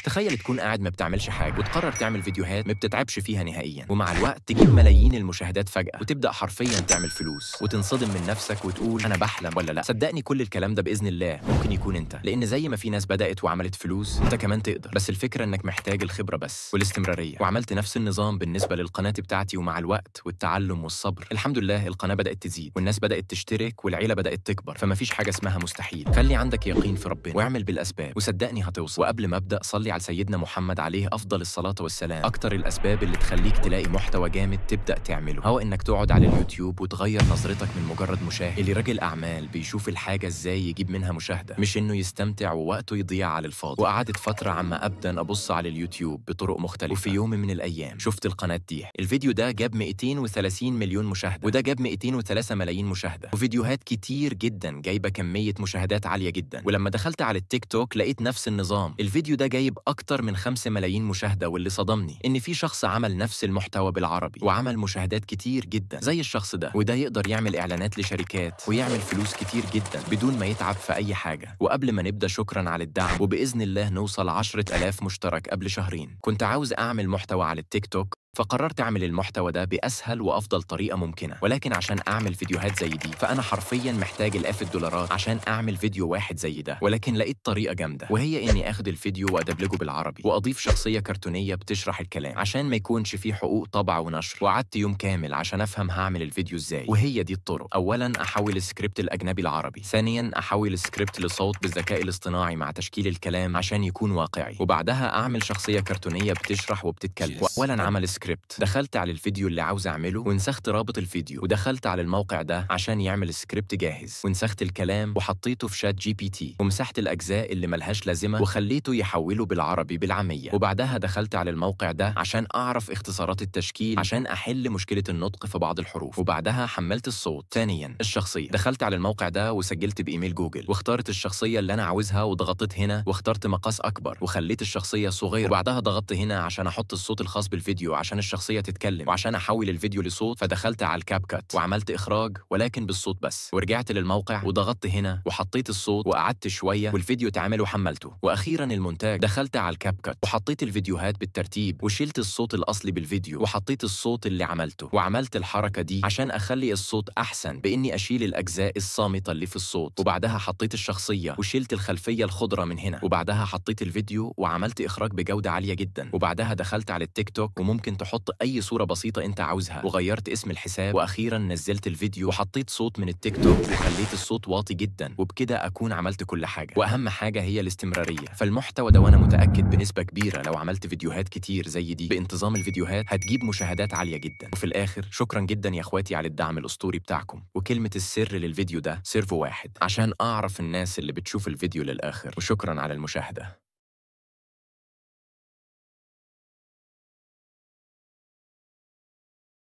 تخيل تكون قاعد ما بتعملش حاجة وتقرر تعمل فيديوهات ما بتتعبش فيها نهائيا، ومع الوقت تجيب ملايين المشاهدات فجأة وتبدأ حرفيا تعمل فلوس وتنصدم من نفسك وتقول أنا بحلم ولا لا. صدقني كل الكلام ده بإذن الله ممكن يكون أنت، لأن زي ما في ناس بدأت وعملت فلوس أنت كمان تقدر. بس الفكرة إنك محتاج الخبرة بس والاستمرارية. وعملت نفس النظام بالنسبة للقناة بتاعتي، ومع الوقت والتعلم والصبر الحمد لله القناة بدأت تزيد والناس بدأت تشترك والعيلة بدأت تكبر. فما فيش حاجة اسمها مستحيل. خلي عندك يقين في ربنا واعمل بالأسباب وصدقني هتوصل. وقبل ما أبدأ صلي على سيدنا محمد عليه أفضل الصلاة والسلام. أكتر الأسباب اللي تخليك تلاقي محتوى جامد تبدأ تعمله هو إنك تقعد على اليوتيوب وتغير نظرتك من مجرد مشاهد. اللي راجل أعمال بيشوف الحاجة إزاي يجيب منها مشاهدة، مش إنه يستمتع ووقته يضيع على الفاضي. وقعدت فترة عما أبدأ أبص على اليوتيوب بطرق مختلفة. وفي يوم من الأيام شفت القناة دي، الفيديو ده جاب 230 مليون مشاهدة، وده جاب 203 ملايين مشاهدة، وفيديوهات كتير جدا جايبة كمية مشاهدات عالية جدا. ولما دخلت على التيك توك لقيت نفس النظام، الفيديو ده جايب أكتر من 5 ملايين مشاهدة. واللي صدمني إن في شخص عمل نفس المحتوى بالعربي وعمل مشاهدات كتير جدا زي الشخص ده، وده يقدر يعمل إعلانات لشركات ويعمل فلوس كتير جدا بدون ما يتعب في أي حاجة. وقبل ما نبدأ شكرا على الدعم، وبإذن الله نوصل 10,000 مشترك قبل شهرين. كنت عاوز أعمل محتوى على التيك توك، فقررت أعمل المحتوى ده بأسهل وأفضل طريقة ممكنة. ولكن عشان أعمل فيديوهات زي دي فأنا حرفياً محتاج الآف الدولارات عشان أعمل فيديو واحد زي ده. ولكن لقيت طريقة جامدة، وهي إني أخد الفيديو وأدبلجه بالعربي وأضيف شخصية كرتونية بتشرح الكلام عشان ما يكونش فيه حقوق طبع ونشر. وقعدت يوم كامل عشان أفهم هعمل الفيديو إزاي. وهي دي الطرق: أولاً أحول السكريبت الأجنبي العربي، ثانياً أحول السكريبت لصوت بالذكاء الاصطناعي مع تشكيل الكلام عشان يكون واقعي، وبعدها أعمل شخصية كرتونية بتشرح وبتتكلم. وأولاً عمل سكريبت، دخلت على الفيديو اللي عاوز اعمله ونسخت رابط الفيديو، ودخلت على الموقع ده عشان يعمل السكريبت جاهز، ونسخت الكلام وحطيته في شات جي بي تي، ومسحت الاجزاء اللي ملهاش لازمه وخليته يحوله بالعربي بالعاميه. وبعدها دخلت على الموقع ده عشان اعرف اختصارات التشكيل عشان احل مشكله النطق في بعض الحروف. وبعدها حملت الصوت. ثانيا الشخصيه، دخلت على الموقع ده وسجلت بايميل جوجل واخترت الشخصيه اللي انا عاوزها، وضغطت هنا واخترت مقاس اكبر وخليت الشخصيه صغيره. وبعدها ضغطت هنا عشان احط الصوت الخاص بالفيديو عشان الشخصيه تتكلم، وعشان احول الفيديو لصوت فدخلت على الكاب كات وعملت اخراج ولكن بالصوت بس. ورجعت للموقع وضغطت هنا وحطيت الصوت وقعدت شويه والفيديو اتعمل وحملته. واخيرا المونتاج، دخلت على الكاب كات وحطيت الفيديوهات بالترتيب وشلت الصوت الاصلي بالفيديو وحطيت الصوت اللي عملته. وعملت الحركه دي عشان اخلي الصوت احسن باني اشيل الاجزاء الصامته اللي في الصوت. وبعدها حطيت الشخصيه وشلت الخلفيه الخضراء من هنا. وبعدها حطيت الفيديو وعملت اخراج بجوده عاليه جدا. وبعدها دخلت على التيك توك وممكن تحط اي صوره بسيطة انت عاوزها، وغيرت اسم الحساب. واخيرا نزلت الفيديو وحطيت صوت من التيك توك وخليت الصوت واطي جدا. وبكده اكون عملت كل حاجة. واهم حاجة هي الاستمرارية. فالمحتوى ده وانا متأكد بنسبة كبيرة لو عملت فيديوهات كتير زي دي بانتظام الفيديوهات هتجيب مشاهدات عالية جدا. وفي الاخر شكرا جدا يا اخواتي على الدعم الاسطوري بتاعكم. وكلمة السر للفيديو ده سيرفو واحد عشان اعرف الناس اللي بتشوف الفيديو للاخر. وشكرا على المشاهدة.